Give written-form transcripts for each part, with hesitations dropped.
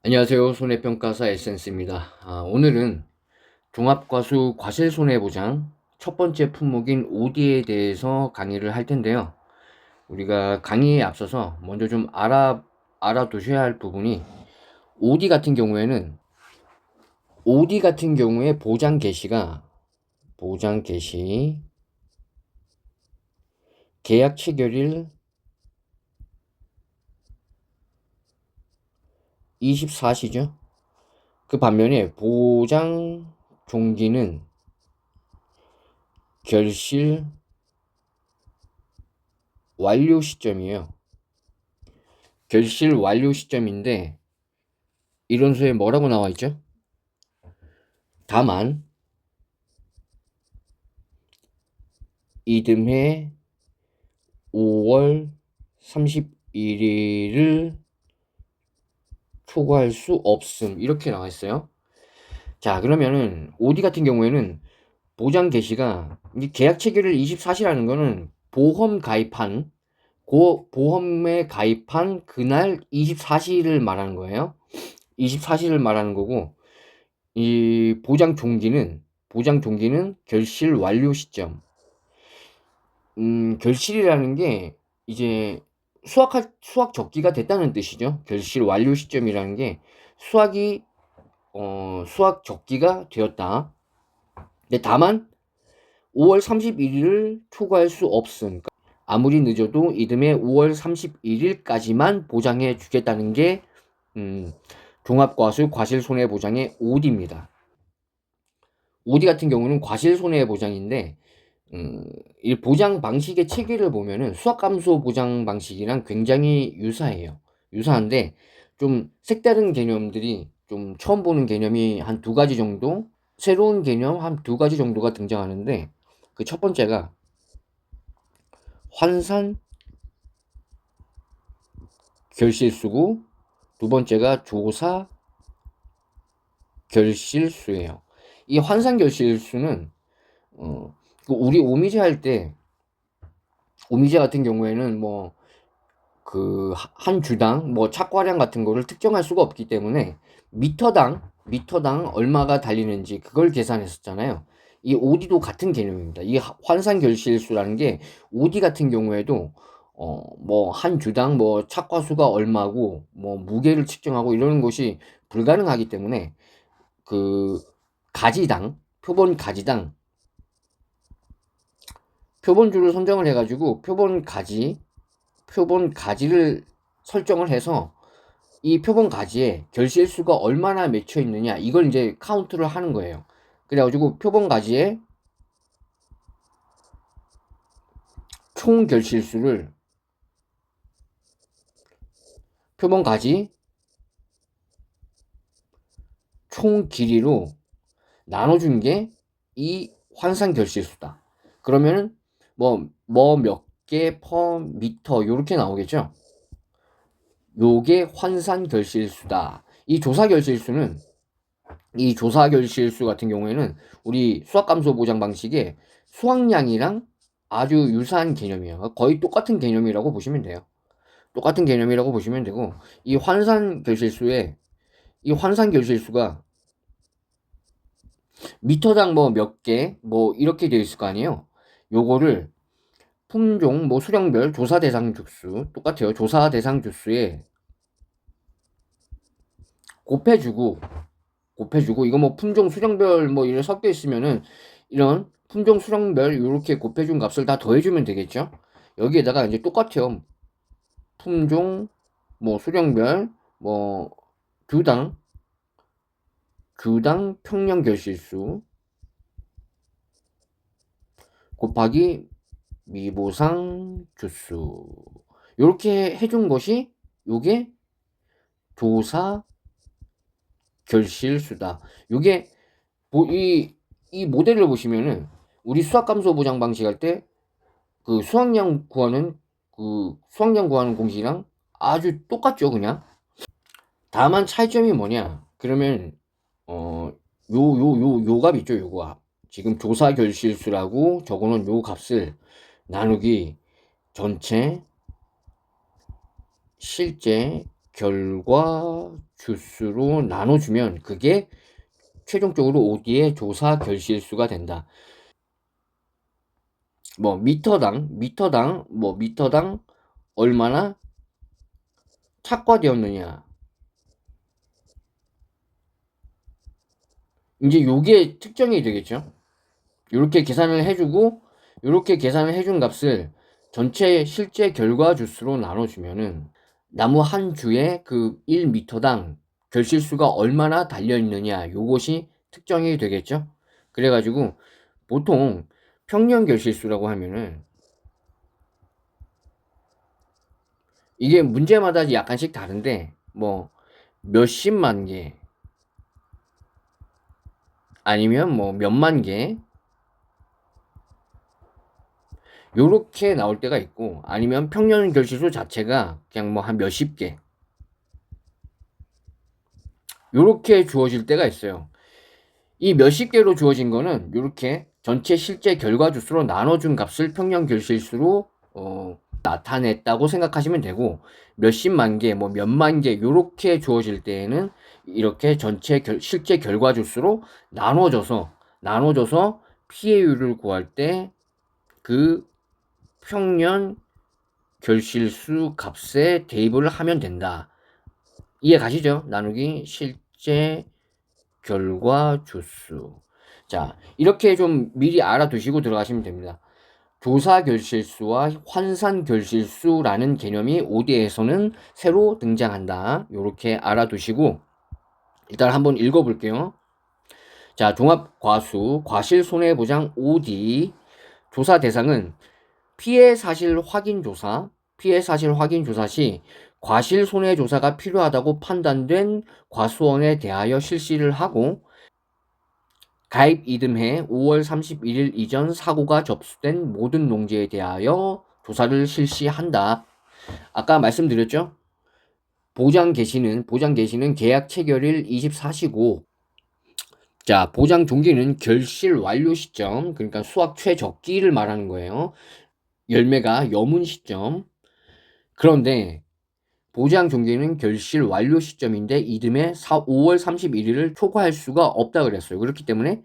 안녕하세요. 손해평가사 에센스입니다. 오늘은 종합과수 과실손해보장 첫 번째 품목인 OD에 대해서 강의를 할 텐데요. 우리가 강의에 앞서서 먼저 좀 알아두셔야 할 부분이 OD 같은 경우에는 보장 개시 계약 체결일 24시죠. 그 반면에 보장 종기는 결실 완료 시점이에요. 결실 완료 시점인데 이론서에 뭐라고 나와 있죠? 다만 이듬해 5월 31일을 초과할 수 없음 이렇게 나와 있어요. 자, 그러면은 OD 같은 경우에는 보장 개시가 계약 체결일 24시라는 거는 보험에 가입한 그날 24시를 말하는 거예요. 24시를 말하는 거고, 이 보장 종기는 결실 완료 시점. 결실이라는 게 이제 수학 적기가 됐다는 뜻이죠. 결실 완료 시점이라는 게 수학이 수학 적기가 되었다. 근데 다만 5월 31일을 초과할 수 없음. 그러니까 아무리 늦어도 이듬해 5월 31일까지만 보장해 주겠다는 게 종합과수 과실손해보장의 OD입니다. OD 같은 경우는 과실손해보장인데 이 보장 방식의 체계를 보면은 수학감소 보장 방식이랑 굉장히 유사한데 좀 색다른 개념들이 좀 처음 보는 개념이 한 두 가지 정도, 새로운 개념 한 두 가지 정도가 등장하는데 그 첫 번째가 환산 결실수고 두 번째가 조사 결실수예요. 이 환산 결실수는 우리 오미제 할 때 오미제 같은 경우에는 뭐 그 한 주당 뭐 착과량 같은 거를 특정할 수가 없기 때문에 미터당 얼마가 달리는지 그걸 계산했었잖아요. 이 OD도 같은 개념입니다. 이 환산 결실수라는 게 OD 같은 경우에도 뭐 한 주당 뭐 착과수가 얼마고 뭐 무게를 측정하고 이러는 것이 불가능하기 때문에 그 표본주를 선정을 해가지고 표본 가지를 설정을 해서 이 표본 가지에 결실수가 얼마나 맺혀 있느냐 이걸 이제 카운트를 하는 거예요. 그래가지고 총 결실수를 표본 가지 총 길이로 나눠준 게 이 환산 결실수다. 그러면은 뭐 몇 개 퍼 미터 요렇게 나오겠죠. 요게 환산 결실수다. 이 조사 결실수 같은 경우에는 우리 수학감소 보장 방식의 수학량이랑 아주 유사한 개념이에요. 거의 똑같은 개념이라고 보시면 돼요. 똑같은 개념이라고 보시면 되고 이 환산 결실수가 미터당 뭐 몇 개 뭐 이렇게 되어 있을 거 아니에요. 요거를 품종 뭐 수령별 조사 대상 주수 똑같아요. 조사 대상 주수에 곱해주고 이거 뭐 품종 수령별 뭐 이런 섞여 있으면은 이런 품종 수령별 이렇게 곱해준 값을 다 더해주면 되겠죠. 여기에다가 이제 똑같아요. 품종 뭐 수령별 뭐 주당 평형 결실수 곱하기 미보상 주수 이렇게 해준 것이 요게 조사 결실수다. 요게 이 모델을 보시면은 우리 수학감소 보장 방식 할 때 그 수학량 구하는 공식이랑 아주 똑같죠, 그냥. 다만 차이점이 뭐냐? 그러면 요 값 있죠, 요거 값. 지금 조사 결실수라고 적어놓은 요 값을 나누기 전체 실제 결과 주수로 나눠주면 그게 최종적으로 OD의 조사 결실수가 된다. 뭐 미터당 얼마나 착과되었느냐. 이제 요게 특정이 되겠죠. 요렇게 계산을 해주고 요렇게 계산을 해준 값을 전체 실제 결과 주수로 나눠주면은 나무 한 주에 그 1m당 결실수가 얼마나 달려있느냐 요것이 특정이 되겠죠. 그래가지고 보통 평년 결실수라고 하면은 이게 문제마다 약간씩 다른데 뭐 몇십만 개 아니면 뭐 몇만 개 요렇게 나올 때가 있고 아니면 평년 결실수 자체가 그냥 뭐 한 몇십 개 요렇게 주어질 때가 있어요. 이 몇십 개로 주어진 거는 요렇게 전체 실제 결과 주수로 나눠준 값을 평년 결실수로 나타냈다고 생각하시면 되고 몇십만 개, 뭐 몇만 개 요렇게 주어질 때에는 이렇게 전체 실제 결과 주수로 나눠줘서 피해율을 구할 때 그 평년 결실수 값에 대입을 하면 된다. 이해 가시죠? 나누기 실제 결과 주수. 자, 이렇게 좀 미리 알아두시고 들어가시면 됩니다. 조사 결실수와 환산 결실수라는 개념이 OD에서는 새로 등장한다. 이렇게 알아두시고 일단 한번 읽어볼게요. 자, 종합과수 과실손해보장 OD 조사 대상은 피해 사실 확인 조사 시 과실손해조사가 필요하다고 판단된 과수원에 대하여 실시를 하고 가입 이듬해 5월 31일 이전 사고가 접수된 모든 농지에 대하여 조사를 실시한다. 아까 말씀드렸죠? 보장 개시는 계약 체결일 24시고 자, 보장 종기는 결실 완료 시점, 그러니까 수확 최적기를 말하는 거예요. 열매가 여문 시점. 그런데 보장 종기는 결실 완료 시점인데 이듬해 5월 31일을 초과할 수가 없다 그랬어요. 그렇기 때문에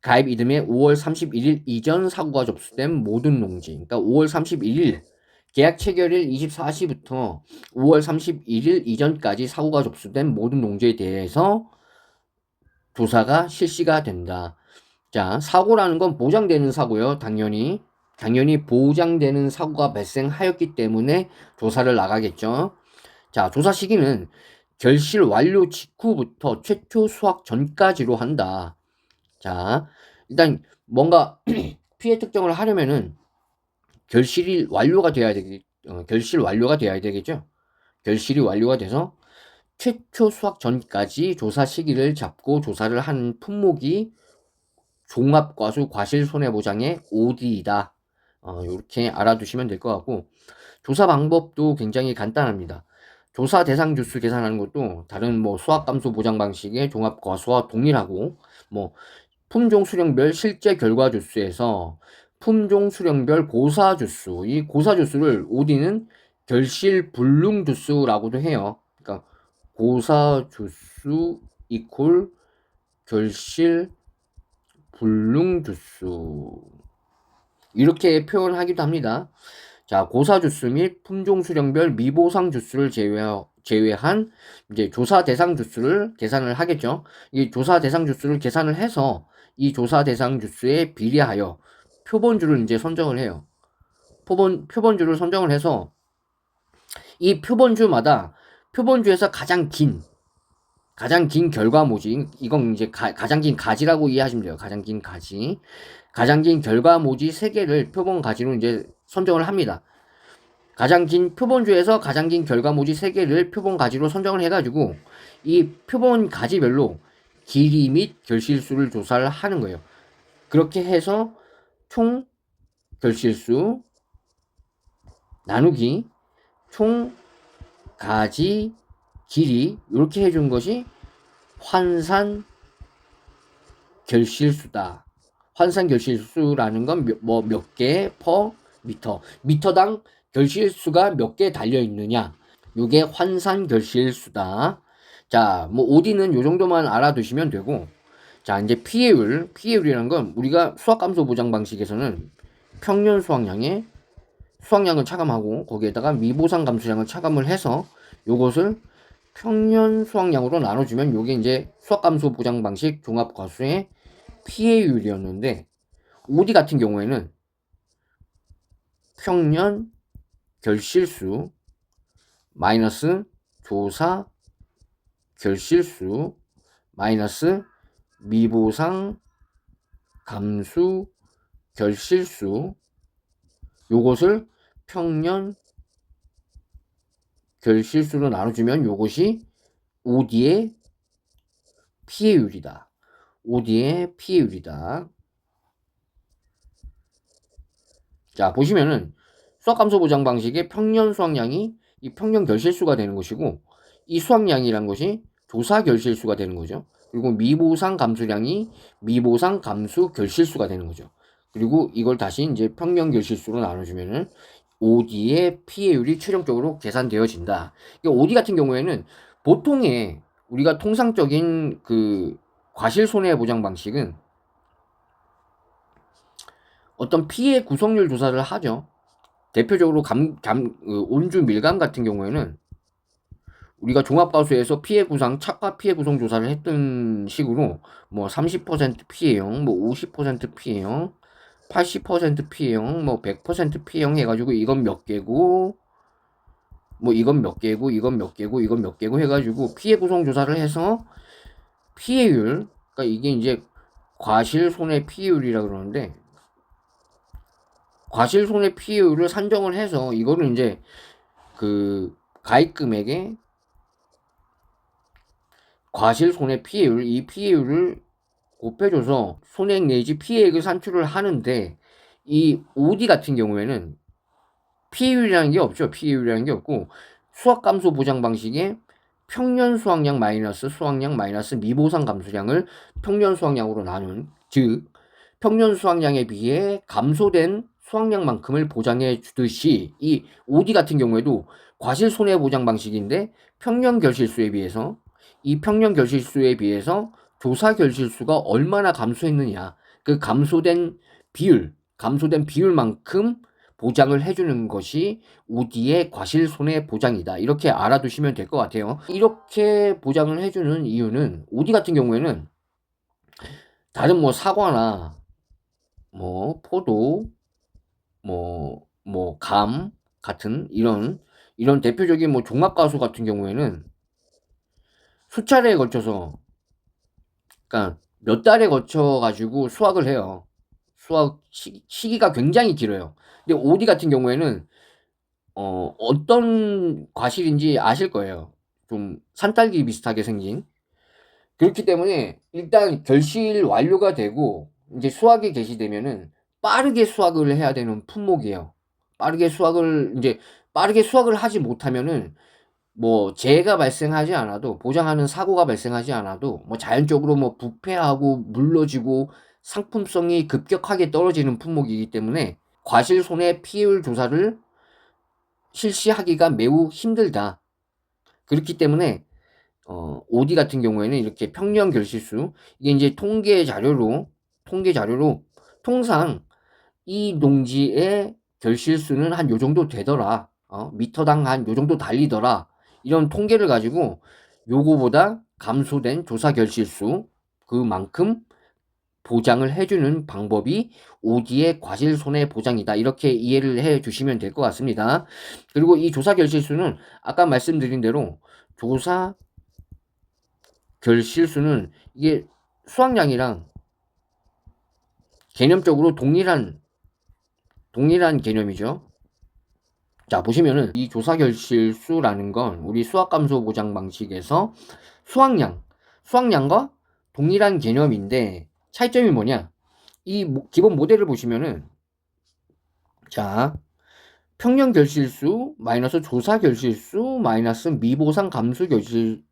가입 이듬해 5월 31일 이전 사고가 접수된 모든 농지, 그러니까 5월 31일 계약 체결일 24시부터 5월 31일 이전까지 사고가 접수된 모든 농지에 대해서 조사가 실시가 된다. 자, 사고라는 건 보장되는 사고요. 당연히 보장되는 사고가 발생하였기 때문에 조사를 나가겠죠. 자, 조사 시기는 결실 완료 직후부터 최초 수확 전까지로 한다. 자, 일단 뭔가 피해 특정을 하려면은 결실 완료가 돼야 되겠죠. 결실이 완료가 돼서 최초 수확 전까지 조사 시기를 잡고 조사를 하는 품목이 종합과수 과실손해보장의 OD이다. 이렇게 알아두시면 될 것 같고 조사 방법도 굉장히 간단합니다. 조사 대상 주수 계산하는 것도 다른 뭐 수확감소 보장 방식의 종합과수와 동일하고 뭐 품종 수령별 실제 결과 주수에서 품종 수령별 고사 주수, 이 고사 주수를 OD는 결실 불능 주수라고도 해요. 그러니까 고사 주수 이퀄 결실 불능 주수 이렇게 표현하기도 합니다. 자, 고사 주수 및 품종 수령별 미보상 주수를 제외한 이제 조사 대상 주수를 계산을 하겠죠. 이 조사 대상 주수를 계산을 해서 이 조사 대상 주수에 비례하여 표본주를 이제 선정을 해요. 표본주를 선정을 해서 이 표본주에서 가장 긴 결과모지, 이건 이제 가장 긴 가지라고 이해하시면 돼요. 가장 긴 결과모지 3개를 표본 가지로 이제 선정을 합니다. 가장 긴 표본주에서 가장 긴 결과모지 3개를 표본 가지로 선정을 해가지고 이 표본 가지별로 길이 및 결실수를 조사를 하는 거예요. 그렇게 해서 총 결실수 나누기 총 가지 길이 이렇게 해준 것이 환산 결실수다. 환산 결실수라는 건 몇 개 퍼 미터. 미터당 결실수가 몇 개 달려 있느냐. 요게 환산 결실수다. 자, 뭐 OD는 요 정도만 알아두시면 되고, 자, 이제 피해율이라는 건 우리가 수학감소 보장 방식에서는 평년 수확량을 차감하고 거기에다가 미보상 감수량을 차감을 해서 요것을 평년 수확량으로 나눠주면 요게 이제 수학감소 보장 방식 종합과수의 피해율이었는데, OD 같은 경우에는 평년 결실수 마이너스 조사 결실수 마이너스 미보상 감수 결실수, 요것을 평년 결실수로 나눠주면 요것이 OD의 피해율이다. OD의 피해율이다. 자, 보시면은 수학감소 보장 방식의 평년 수확량이 이 평년 결실수가 되는 것이고, 이 수확량이란 것이 조사 결실수가 되는 거죠. 그리고 미보상 감수량이 미보상 감수 결실수가 되는 거죠. 그리고 이걸 다시 이제 평년 결실수로 나눠주면은 OD의 피해율이 최종적으로 계산되어진다. OD 같은 경우에는 보통의 우리가 통상적인 그 과실 손해보장 방식은 어떤 피해 구성률 조사를 하죠. 대표적으로 온주 밀감 같은 경우에는 우리가 종합과수에서 피해 구상, 착과 피해 구성 조사를 했던 식으로 뭐 30% 피해형, 뭐 50% 피해형, 80% 피해형, 뭐 100% 피해형 해가지고 이건 몇 개고, 뭐 이건 몇 개고, 이건 몇 개고, 이건 몇 개고 해가지고 피해 구성 조사를 해서 피해율, 그러니까 이게 이제 과실 손해 피해율이라 그러는데, 과실 손해 피해율을 산정을 해서 이거를 이제 그 가입금액에 과실 손해 피해율, 이 피해율을 곱해줘서 손해액 내지 피해액을 산출을 하는데, 이 OD 같은 경우에는 피해율이라는 게 없죠. 피해율이라는 게 없고, 수학감소 보장 방식의 평년 수확량 마이너스 미보상 감수량을 평년 수확량으로 나눈, 즉 평년 수확량에 비해 감소된 수확량만큼을 보장해 주듯이, 이 OD 같은 경우에도 과실 손해 보장 방식인데 평년 결실수에 비해서, 이 평년 결실수에 비해서 조사 결실수가 얼마나 감소했느냐, 그 감소된 비율만큼 보장을 해주는 것이 OD의 과실 손해 보장이다. 이렇게 알아두시면 될 것 같아요. 이렇게 보장을 해주는 이유는 OD 같은 경우에는 다른 뭐 사과나 뭐 포도, 감 같은 이런 대표적인 뭐 종합과수 같은 경우에는 수차례에 걸쳐서, 그러니까 몇 달에 걸쳐 가지고 수확을 해요. 수확 시기가 굉장히 길어요. 근데 OD 같은 경우에는 어떤 과실인지 아실 거예요. 좀 산딸기 비슷하게 생긴. 그렇기 때문에 일단 결실 완료가 되고 이제 수확이 개시되면은 빠르게 수확을 해야 되는 품목이에요. 빠르게 수확을 하지 못하면은 뭐 재해가 발생하지 않아도, 보장하는 사고가 발생하지 않아도 뭐 자연적으로 뭐 부패하고 물러지고 상품성이 급격하게 떨어지는 품목이기 때문에 과실 손해 피해율 조사를 실시하기가 매우 힘들다. 그렇기 때문에 OD 같은 경우에는 이렇게 평년 결실수, 이게 이제 통계 자료로 통상 이 농지의 결실수는 한 요 정도 되더라. 미터당 한 요 정도 달리더라. 이런 통계를 가지고 요거보다 감소된 조사 결실수 그만큼 보장을 해주는 방법이 OD의 과실 손해 보장이다. 이렇게 이해를 해 주시면 될 것 같습니다. 그리고 이 조사 결실수는 아까 말씀드린 대로 조사 결실수는 이게 수확량이랑 개념적으로 동일한 개념이죠. 자, 보시면은 이 조사 결실수라는 건 우리 수학감소 보장 방식에서 수확량과 동일한 개념인데 차이점이 뭐냐? 이 기본 모델을 보시면은, 자, 평년 결실수 마이너스 조사 결실수 마이너스 미보상 감수 결실수,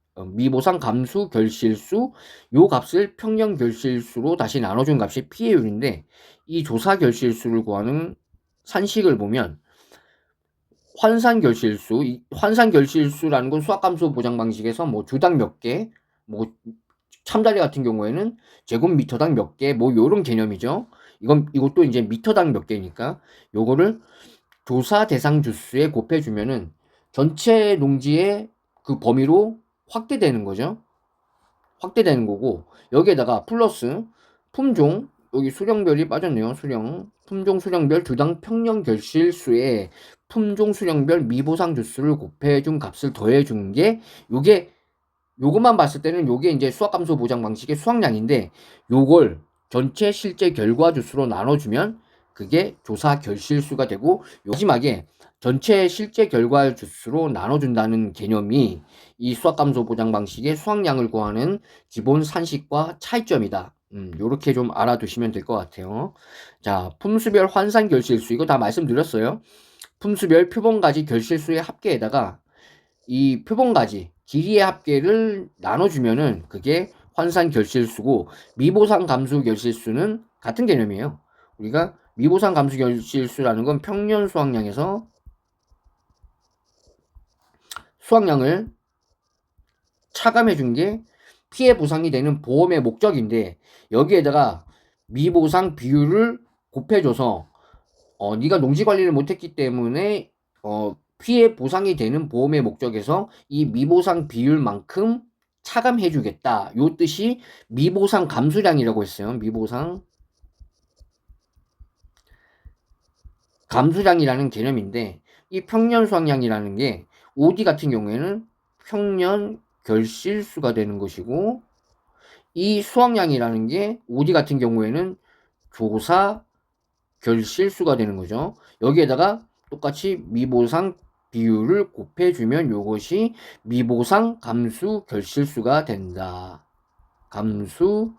요 값을 평년 결실수로 다시 나눠준 값이 피해율인데, 이 조사 결실수를 구하는 산식을 보면 환산결실수, 이 환산결실수라는 건 수학함수 보장 방식에서 뭐 주당 몇 개, 뭐 참다리 같은 경우에는 제곱미터당 몇 개, 뭐 요런 개념이죠. 이것도 이제 미터당 몇 개니까 요거를 조사 대상 주수에 곱해 주면은 전체 농지의 그 범위로 확대되는 거죠. 확대되는 거고, 여기에다가 플러스 품종, 여기 수령별이 빠졌네요. 품종 수령별 주당 평년 결실수에 품종 수령별 미보상 주수를 곱해준 값을 더해준 게 요것만 봤을 때는 요게 이제 수학함수 보장 방식의 수학량인데, 요걸 전체 실제 결과 주수로 나눠주면 그게 조사 결실수가 되고, 마지막에 전체 실제 결과 주수로 나눠준다는 개념이 이 수학함수 보장 방식의 수학량을 구하는 기본 산식과 차이점이다. 요렇게 좀 알아두시면 될 것 같아요. 자, 품수별 환산 결실수, 이거 다 말씀드렸어요. 품수별 표본가지 결실수의 합계에다가 이 표본가지 길이의 합계를 나눠주면은 그게 환산 결실수고, 미보상 감수 결실수는 같은 개념이에요. 우리가 미보상 감수 결실수라는 건 평년 수확량에서 수확량을 차감해 준 게 피해 보상이 되는 보험의 목적인데, 여기에다가 미보상 비율을 곱해줘서 네가 농지 관리를 못했기 때문에 피해 보상이 되는 보험의 목적에서 이 미보상 비율만큼 차감해 주겠다. 요 뜻이 미보상 감수량이라고 했어요. 미보상 감수량이라는 개념인데, 이 평년 수확량이라는 게 OD 같은 경우에는 평년 결실수가 되는 것이고, 이 수확량이라는 게 OD 같은 경우에는 조사 결실수가 되는 거죠. 여기에다가 똑같이 미보상 비율을 곱해주면 요것이 미보상 감수 결실수가 된다. 감수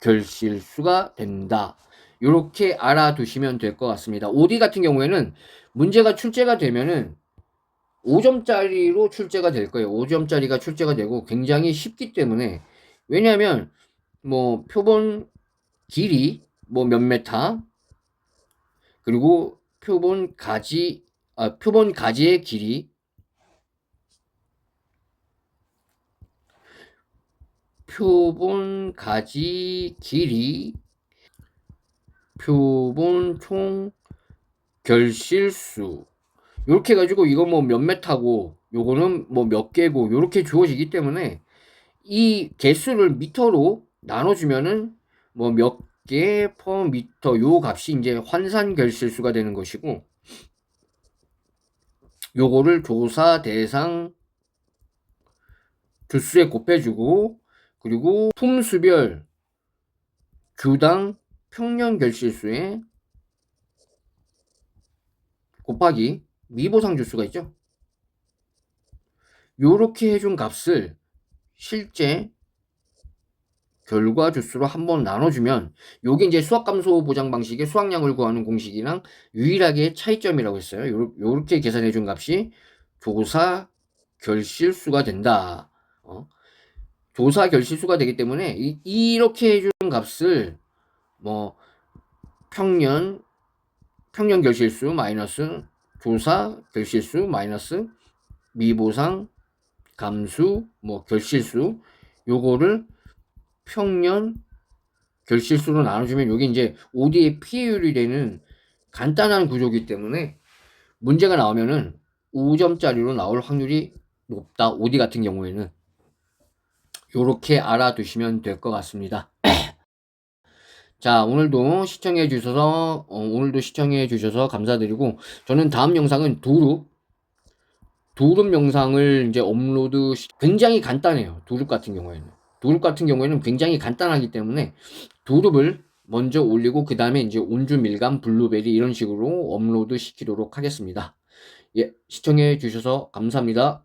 결실수가 된다. 이렇게 알아두시면 될 것 같습니다. OD 같은 경우에는 문제가 출제가 되면은 5점짜리로 출제가 될 거예요. 5점짜리가 출제가 되고 굉장히 쉽기 때문에, 왜냐하면 뭐 표본 길이 뭐 몇 메타, 그리고 표본 가지의 길이, 표본 가지 길이, 표본 총 결실수, 요렇게 해가지고 이거 뭐 몇 메타고 요거는 뭐 몇 개고 요렇게 주어지기 때문에 이 개수를 미터로 나눠주면은 뭐 몇 개 퍼 미터, 요 값이 이제 환산 결실수가 되는 것이고, 요거를 조사 대상 주수에 곱해주고, 그리고 품수별 주당 평년 결실수에 곱하기 미보상 주수가 있죠. 요렇게 해준 값을 실제 결과 주수로 한번 나눠주면, 요게 이제 수학감소 보장 방식의 수학량을 구하는 공식이랑 유일하게 차이점이라고 했어요. 요렇게 계산해준 값이 조사 결실수가 된다. 조사 결실수가 되기 때문에 이렇게 해준 값을 뭐 평년 결실수 마이너스 조사 결실수 마이너스 미보상 감수 뭐 결실수, 요거를 평년 결실수로 나눠주면 요게 이제 OD의 피해율이 되는 간단한 구조이기 때문에 문제가 나오면은 5점짜리로 나올 확률이 높다. OD 같은 경우에는 요렇게 알아두시면 될 것 같습니다. 자, 오늘도 시청해 주셔서 감사드리고, 저는 다음 영상은 두릅 영상을 이제 굉장히 간단해요. 두릅 같은 경우에는 굉장히 간단하기 때문에 두릅을 먼저 올리고 그 다음에 이제 온주 밀감 블루베리 이런 식으로 업로드 시키도록 하겠습니다. 예, 시청해 주셔서 감사합니다.